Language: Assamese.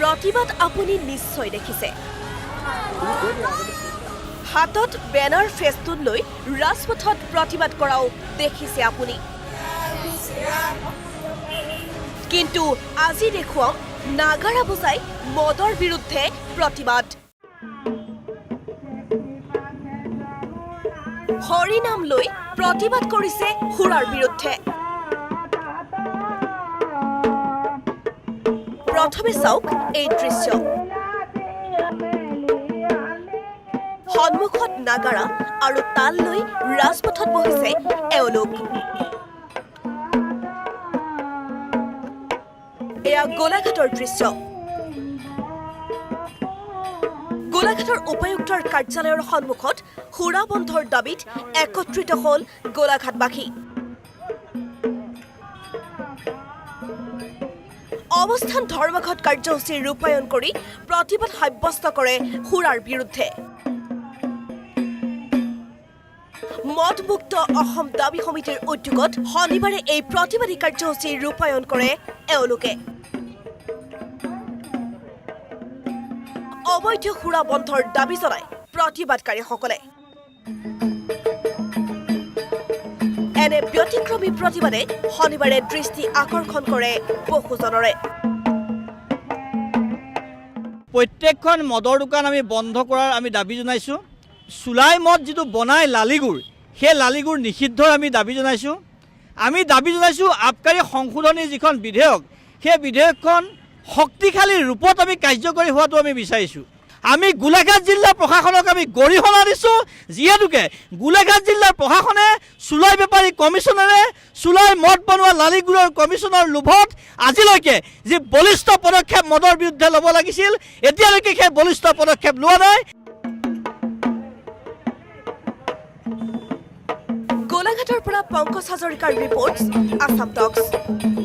প্ৰতিবাদ আপুনি নিশ্চয় দেখিছে হাতত বেনাৰ ফেস্টুন লৈ ৰাজপথত প্ৰতিবাদ কৰাও দেখিছে আপুনি কিন্তু আজি দেখুৱাম নাগাৰা বজাই মদৰ বিৰুদ্ধে প্ৰতিবাদ হৰিনাম লৈ প্ৰতিবাদ কৰিছে সুৰাৰ বিৰুদ্ধে প্ৰথমে চাওক এই দৃশ্য সন্মুখত নাগাৰা আৰু তাল লৈ ৰাজপথত বহিছে এওঁলোক এয়া গোলাঘাটৰ দৃশ্য গোলাঘাটৰ উপায়ুক্তৰ কাৰ্যালয়ৰ সন্মুখত সুৰা বন্ধৰ দাবীত একত্ৰিত হ'ল গোলাঘাটবাসী অৱস্থান ধৰ্মঘট কাৰ্যসূচী ৰূপায়ণ কৰি প্ৰতিবাদ সাব্যস্ত কৰে সুৰাৰ বিৰুদ্ধে মদমুক্ত অসম দাবী সমিতিৰ উদ্যোগত শনিবাৰে এই প্ৰতিবাদী কাৰ্যসূচী ৰূপায়ণ কৰে এওঁলোকে অবৈধ সুৰা বন্ধৰ দাবী জনাই প্ৰতিবাদকাৰীসকলে এনে ব্যতিক্ৰমী প্ৰতিবাদে শনিবাৰে দৃষ্টি আকৰ্ষণ কৰে বহুজনৰে প্ৰত্যেকখন মদৰ দোকান আমি বন্ধ কৰাৰ আমি দাবী জনাইছোঁ চুলাই মদ যিটো বনায় লালিগুড় সেই লালিগুড় নিষিদ্ধৰ আমি দাবী জনাইছোঁ আবকাৰী সংশোধনী যিখন বিধেয়ক সেই বিধেয়কখন শক্তিশালী ৰূপত আমি কাৰ্যকৰী হোৱাটো আমি বিচাৰিছোঁ আমি গোলাঘাট জিলা প্ৰশাসনক আমি গৰিহণা দিছোঁ যিহেতুকে গোলাঘাট জিলাৰ প্ৰশাসনে চুলাই বেপাৰী কমিশ্যনাৰে চুলাই মদ বনোৱা লালিগুড়ৰ কমিশ্যনৰ লোভত আজিলৈকে যি বলিষ্ঠ পদক্ষেপ মদৰ বিৰুদ্ধে ল'ব লাগিছিল এতিয়ালৈকে সেই বলিষ্ঠ পদক্ষেপ লোৱা নাই গোলাঘাটৰ পৰা পংকজ হাজৰিকাৰ ৰিপৰ্ট আসাম টক্স